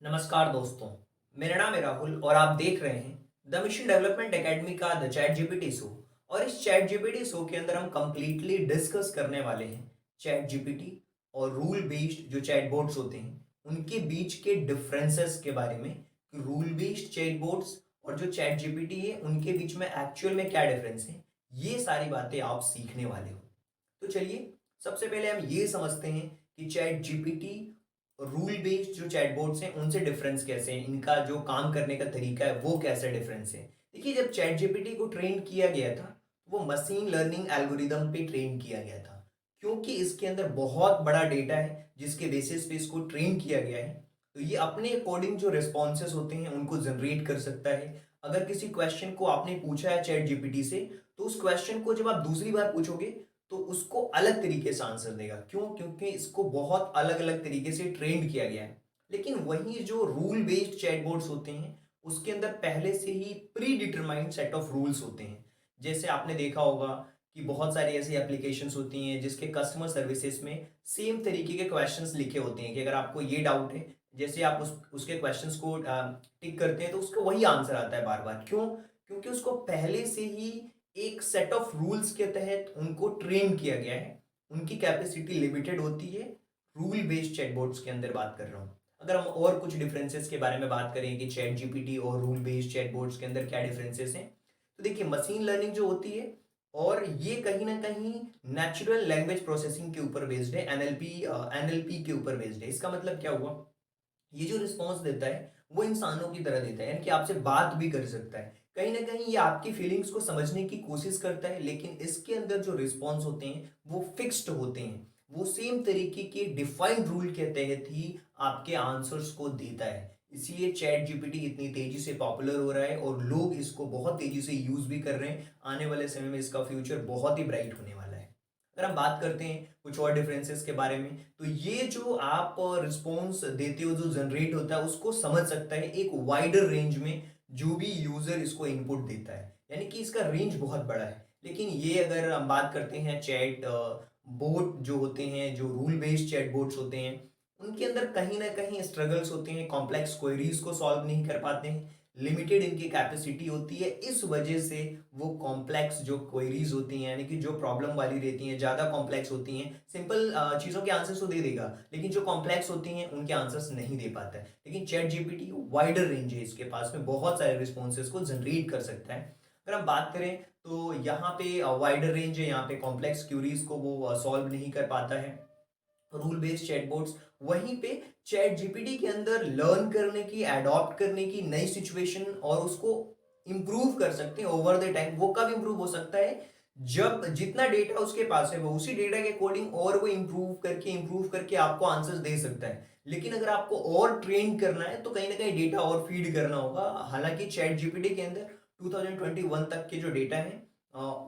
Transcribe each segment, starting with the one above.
नमस्कार दोस्तों। मेरा नाम है राहुल और आप देख रहे हैं द मिशन डेवलपमेंट एकेडमी का द चैट जीपीटी शो। और इस चैट जीपीटी शो के अंदर हम कंप्लीटली डिस्कस करने वाले हैं चैट जीपीटी और रूल बेस्ड जो चैटबॉट्स होते हैं उनके बीच के डिफरेंसेस के बारे में कि रूल बेस्ड चैटबॉट्स और जो चैट जीपीटी है उनके बीच में एक्चुअल में क्या डिफरेंस है। ये सारी बातें आप सीखने वाले हो। तो चलिए सबसे पहले हम ये समझते हैं कि चैट जीपीटी रूल बेस्ड जो चैटबॉट्स हैं उनसे डिफरेंस कैसे हैं, इनका जो काम करने का तरीका है वो कैसे डिफरेंस है। देखिए, जब चैट जीपीटी को ट्रेन किया गया था वो मशीन लर्निंग एल्गोरिदम पे ट्रेन किया गया था, क्योंकि इसके अंदर बहुत बड़ा डेटा है जिसके बेसिस पे इसको ट्रेन किया गया है। तो ये अपने अकॉर्डिंग जो रिस्पॉन्सेस होते हैं उनको जनरेट कर सकता है। अगर किसी क्वेश्चन को आपने पूछा है चैट जीपीटी से, तो उस क्वेश्चन को जब आप दूसरी बार पूछोगे तो उसको अलग तरीके से आंसर देगा। क्यों? क्योंकि इसको बहुत अलग अलग तरीके से ट्रेंड किया गया है। लेकिन वही जो रूल बेस्ड चैटबॉट्स होते हैं उसके अंदर पहले से ही predetermined set of rules होते हैं। जैसे आपने देखा होगा कि बहुत सारी ऐसी एप्लीकेशंस होती हैं जिसके कस्टमर सर्विसेज में सेम तरीके के क्वेश्चंस लिखे होते हैं कि अगर आपको ये डाउट है, जैसे आप उसके क्वेश्चंस को टिक करते हैं तो उसका वही आंसर आता है बार बार। क्यों? क्योंकि उसको पहले से ही एक सेट ऑफ रूल्स के तहत उनको ट्रेन किया गया है। उनकी कैपेसिटी लिमिटेड होती है। रूल बेस्ड चैटबॉट्स के अंदर बात कर रहा हूँ। अगर हम और कुछ डिफरेंसेस के बारे में बात करें कि चैट जीपीटी और रूल बेस्ड चैटबॉट्स के अंदर क्या डिफरेंसेस हैं, तो देखिए मशीन लर्निंग जो होती है और ये कहीं ना कहीं नेचुरल लैंग्वेज प्रोसेसिंग के ऊपर बेस्ड है, एनएलपी के ऊपर बेस्ड है। इसका मतलब क्या हुआ? ये जो रिस्पॉन्स देता है वो इंसानों की तरह देता है, यानी कि आपसे बात भी कर सकता है। कहीं ना कहीं ये आपकी फीलिंग्स को समझने की कोशिश करता है, लेकिन इसके अंदर जो रिस्पॉन्स होते हैं वो फिक्स्ड होते हैं। वो सेम तरीके के डिफाइंड रूल के तहत ही आपके आंसर्स को देता है। इसीलिए चैट जीपीटी इतनी तेजी से पॉपुलर हो रहा है और लोग इसको बहुत तेजी से यूज भी कर रहे हैं। आने वाले समय में इसका फ्यूचर बहुत ही ब्राइट होने वाला है। अगर हम बात करते हैं कुछ और डिफरेंसेस के बारे में, तो ये जो आप रिस्पॉन्स देते हो जो जनरेट होता है उसको समझ सकता है एक वाइडर रेंज में जो भी यूजर इसको इनपुट देता है, यानी कि इसका रेंज बहुत बड़ा है। लेकिन ये अगर हम बात करते हैं चैट बोट जो होते हैं, जो रूल बेस्ड चैट बोट्स होते हैं, उनके अंदर कहीं ना कहीं स्ट्रगल्स होते हैं, कॉम्प्लेक्स क्वेरीज को सॉल्व नहीं कर पाते हैं, लिमिटेड इनकी कैपेसिटी होती है। इस वजह से वो कॉम्प्लेक्स जो क्वेरीज होती हैं, यानी कि जो प्रॉब्लम वाली रहती हैं, ज़्यादा कॉम्प्लेक्स होती हैं, सिंपल चीज़ों के आंसर्स तो दे देगा लेकिन जो कॉम्प्लेक्स होती हैं उनके आंसर्स नहीं दे पाता है। लेकिन चैट जीपीटी वाइडर रेंज है, इसके पास में बहुत सारे रिस्पॉन्सेज को जनरेट कर सकता है। अगर हम बात करें तो यहाँ पे वाइडर रेंज है, यहाँ पे कॉम्प्लेक्स क्यूरीज को वो सॉल्व नहीं कर पाता है रूल बेस्ड चैटबॉट्स। वहीं पे चैट जीपीटी के अंदर लर्न करने की, अडॉप्ट करने की नई सिचुएशन और उसको इंप्रूव कर सकते हैं ओवर द टाइम। वो कब इंप्रूव हो सकता है? जब जितना डेटा उसके पास है वो उसी डेटा के अकॉर्डिंग और वो इंप्रूव करके आपको आंसर्स दे सकता है। लेकिन अगर आपको और ट्रेन करना है तो कहीं ना कहीं डेटा और फीड करना होगा। हालांकि चैट जीपीटी के अंदर 2021 तक के जो डेटा है,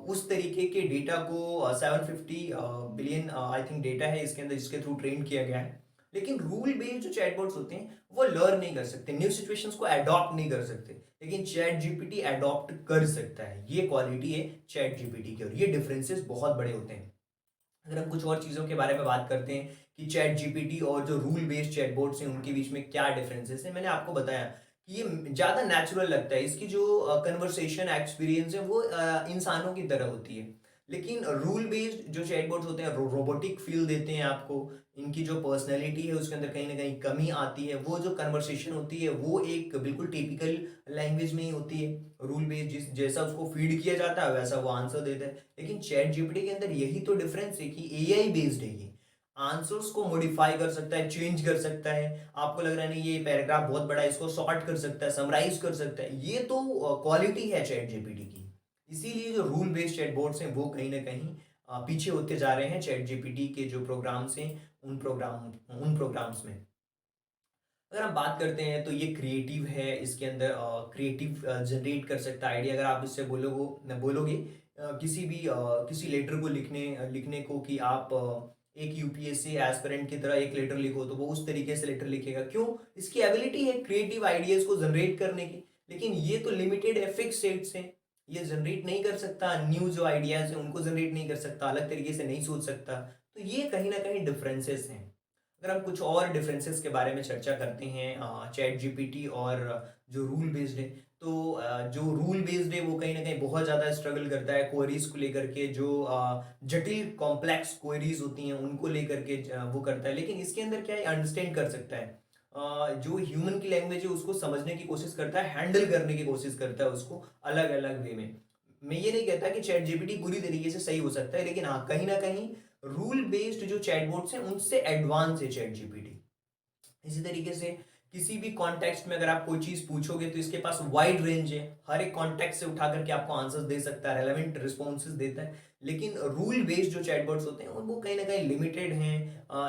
उस तरीके के डेटा को 750 बिलियन आई थिंक डेटा है इसके अंदर जिसके थ्रू ट्रेन किया गया है। लेकिन रूल बेस्ड जो चैटबॉट्स होते हैं वो लर्न नहीं कर सकते, न्यू सिचुएशंस को अडॉप्ट नहीं कर सकते। लेकिन चैट जीपीटी अडॉप्ट कर सकता है। ये क्वालिटी है चैट जीपीटी की और ये डिफरेंसेस बहुत बड़े होते हैं। अगर हम कुछ और चीज़ों के बारे में बात करते हैं कि चैट जीपीटी और जो रूल बेस्ड चैटबॉट्स हैं उनके बीच में क्या डिफरेंसेस है, मैंने आपको बताया कि ये ज़्यादा नेचुरल लगता है। इसकी जो कन्वर्सेशन एक्सपीरियंस है वो इंसानों की तरह होती है। लेकिन रूल बेस्ड जो चैटबॉट्स होते हैं रोबोटिक फील देते हैं आपको। इनकी जो पर्सनैलिटी है उसके अंदर कहीं ना कहीं कमी आती है। वो जो कन्वर्सेशन होती है वो एक बिल्कुल टिपिकल लैंग्वेज में ही होती है। रूल बेस्ड जिस जैसा उसको फीड किया जाता है वैसा वो आंसर देता है। लेकिन चैट जीपीटी के अंदर यही तो डिफरेंस है कि एआई बेस्ड है। ये आंसर्स को मॉडिफाई कर सकता है, चेंज कर सकता है। आपको लग रहा है नहीं ये पैराग्राफ बहुत बड़ा है, इसको शॉर्ट कर सकता है, समराइज कर सकता है। ये तो क्वालिटी है चैट जीपीटी की। इसीलिए जो रूल बेस्ड चैटबॉट्स हैं वो कहीं ना कहीं पीछे होते जा रहे हैं चैट जीपीटी के जो प्रोग्राम्स हैं उन प्रोग्राम्स में। अगर हम बात करते हैं तो ये क्रिएटिव है। इसके अंदर क्रिएटिव जनरेट कर सकता है आइडिया। अगर आप इससे बोलोगे किसी लेटर को लिखने को कि आप एक यूपीएससी एस्पिरेंट की तरह एक लेटर लिखो, तो वो उस तरीके से लेटर लिखेगा। क्यों? इसकी एबिलिटी है क्रिएटिव आइडियाज को जनरेट करने की। लेकिन ये तो लिमिटेड है, फिक्स सेट्स हैं। ये जनरेट नहीं कर सकता, न्यू जो आइडियाज हैं उनको जनरेट नहीं कर सकता, अलग तरीके से नहीं सोच सकता। तो ये कहीं ना कहीं डिफरेंसेस हैं। अगर हम कुछ और डिफरेंसेस के बारे में चर्चा करते हैं चैट जीपीटी और जो रूल बेस्ड है, तो जो रूल बेस्ड है वो कहीं ना कहीं बहुत ज़्यादा स्ट्रगल करता है क्वेरीज को लेकर के, जो जटिल कॉम्प्लेक्स क्वेरीज होती हैं उनको लेकर के वो करता है। लेकिन इसके अंदर क्या है, अंडरस्टैंड कर सकता है, जो ह्यूमन की लैंग्वेज है उसको समझने की कोशिश करता है, हैंडल करने की कोशिश करता है उसको अलग अलग वे में। मैं ये नहीं कहता कि चैट जीपीटी पूरी तरीके से सही हो सकता है, लेकिन हाँ कहीं ना कहीं रूल बेस्ड जो चैटबॉट्स हैं उनसे एडवांस है चैट जीपीटी। इसी तरीके से किसी भी कॉन्टेक्स्ट में अगर आप कोई चीज पूछोगे तो इसके पास वाइड रेंज है, हर एक कॉन्टेक्स्ट से उठा करके आपको आंसर्स दे सकता है, रेलेवेंट रिस्पॉन्सेज देता है। लेकिन रूल बेस्ड जो चैटबॉट्स होते हैं वो कहीं ना कहीं लिमिटेड हैं,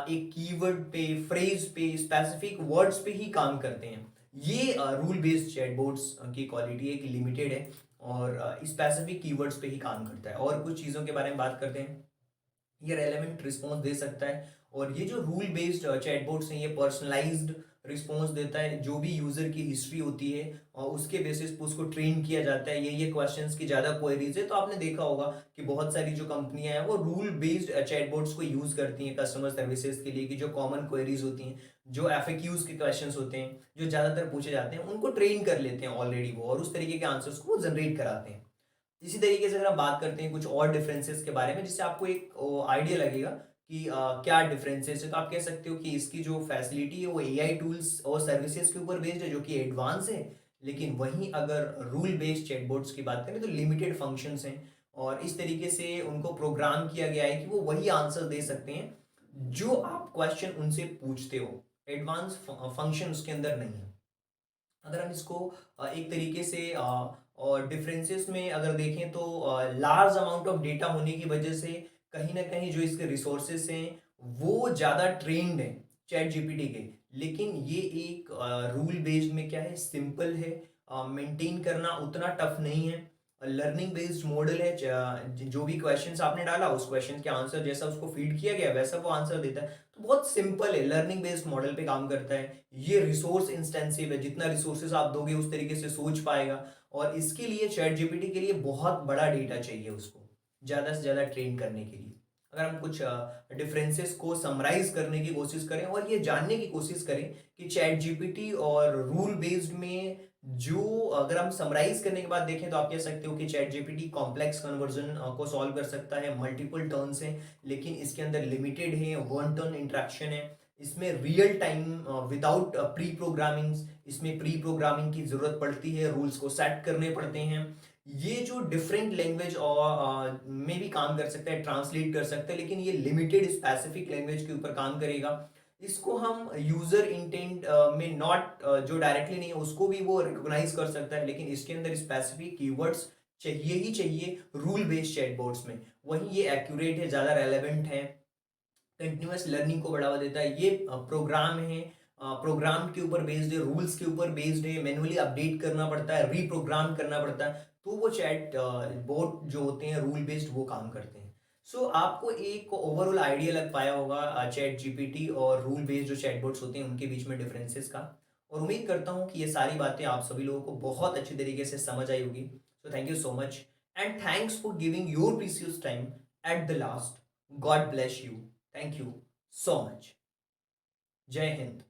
एक कीवर्ड पे, फ्रेज पे, स्पेसिफिक वर्ड्स पे ही काम करते हैं। ये रूल बेस्ड चैटबॉट्स की क्वालिटी है कि लिमिटेड है और स्पेसिफिक कीवर्ड्स पे ही काम करता है। और कुछ चीज़ों के बारे में बात करते हैं, ये रेलेवेंट रिस्पॉन्स दे सकता है। और ये जो रूल बेस्ड चैटबॉट्स हैं ये पर्सनलाइज्ड रिस्पॉन्स देता है, जो भी यूजर की हिस्ट्री होती है और उसके बेसिस पे उसको ट्रेन किया जाता है। ये क्वेश्चंस की ज़्यादा क्वेरीज है, तो आपने देखा होगा कि बहुत सारी जो कंपनियां हैं वो रूल बेस्ड चैटबॉट्स को यूज करती हैं कस्टमर सर्विसेज के लिए, कि जो कॉमन क्वेरीज होती हैं, जो एफएक्यूज के क्वेश्चंस होते हैं, जो ज़्यादातर पूछे जाते हैं, उनको ट्रेन कर लेते हैं ऑलरेडी वो, और उस तरीके के आंसर्स को वो जनरेट कराते हैं। इसी तरीके से अगर हम बात करते हैं कुछ और डिफरेंसेस के बारे में, जिससे आपको एक आइडिया लगेगा कि क्या डिफरेंसेस है, तो आप कह सकते हो कि इसकी जो फैसिलिटी है वो एआई टूल्स और सर्विसेज के ऊपर बेस्ड है, जो कि एडवांस है। लेकिन वहीं अगर रूल बेस्ड चैटबॉट्स की बात करें तो लिमिटेड फंक्शंस हैं, और इस तरीके से उनको प्रोग्राम किया गया है कि वो वही आंसर दे सकते हैं जो आप क्वेश्चन उनसे पूछते हो। एडवांस फंक्शन उसके अंदर नहीं है। अगर हम इसको एक तरीके से और डिफरेंसेस में अगर देखें तो लार्ज अमाउंट ऑफ डेटा होने की वजह से कहीं ना कहीं जो इसके रिसोर्सेस हैं वो ज़्यादा ट्रेंड है चैट जीपीटी के। लेकिन ये एक रूल बेस्ड में क्या है, सिंपल है, मेंटेन करना उतना टफ नहीं है, लर्निंग बेस्ड मॉडल है। जो भी क्वेश्चंस आपने डाला उस क्वेश्चन के आंसर जैसा उसको फीड किया गया वैसा वो आंसर देता है। तो बहुत सिंपल है, लर्निंग बेस्ड मॉडल पे काम करता है। ये रिसोर्स इंस्टेंसिव है, जितना रिसोर्सेज आप दोगे उस तरीके से सोच पाएगा। और इसके लिए चैट जीपीटी के लिए बहुत बड़ा डेटा चाहिए उसको ज़्यादा से ज़्यादा ट्रेन करने के लिए। अगर हम कुछ डिफरेंसेस को समराइज करने की कोशिश करें और ये जानने की कोशिश करें कि चैट जीपीटी और रूल बेस्ड में, जो अगर हम समराइज करने के बाद देखें तो आप कह सकते हो कि चैट जीपीटी कॉम्प्लेक्स कन्वर्जन को सॉल्व कर सकता है, मल्टीपल टर्न्स हैं, लेकिन इसके अंदर लिमिटेड है, वन टर्न इंट्रैक्शन है। इसमें real time without pre programming, इसमें प्री प्रोग्रामिंग की जरूरत पड़ती है, रूल्स को सेट करने पड़ते हैं। ये जो डिफरेंट लैंग्वेज और में भी काम कर सकता है, ट्रांसलेट कर सकता है, लेकिन ये लिमिटेड स्पेसिफिक लैंग्वेज के ऊपर काम करेगा। इसको हम यूजर इंटेंट में नॉट जो डायरेक्टली नहीं है उसको भी वो रिकॉग्नाइज कर सकता है, लेकिन इसके अंदर स्पेसिफिक कीवर्ड्स चाहिए ही चाहिए रूल बेस्ड चैटबॉट्स में। वहीं ये एक्यूरेट है, ज़्यादा रेलेवेंट है, कंटिन्यूस लर्निंग को बढ़ावा देता है। ये प्रोग्राम है, प्रोग्राम के ऊपर बेस्ड है, रूल्स के ऊपर बेस्ड है, मैनुअली अपडेट करना पड़ता है, रीप्रोग्राम करना पड़ता है, तो वो चैट बोट जो होते हैं रूल बेस्ड वो काम करते हैं। सो आपको एक ओवरऑल आइडिया लग पाया होगा चैट जीपीटी और रूल बेस्ड जो चैटबॉट्स होते हैं उनके बीच में डिफरेंसेस का। और उम्मीद करता हूँ कि ये सारी बातें आप सभी लोगों को बहुत अच्छी तरीके से समझ आई होगी। So thank you so much and thanks for giving your precious time at the last. God bless you. Thank you so much. जय हिंद।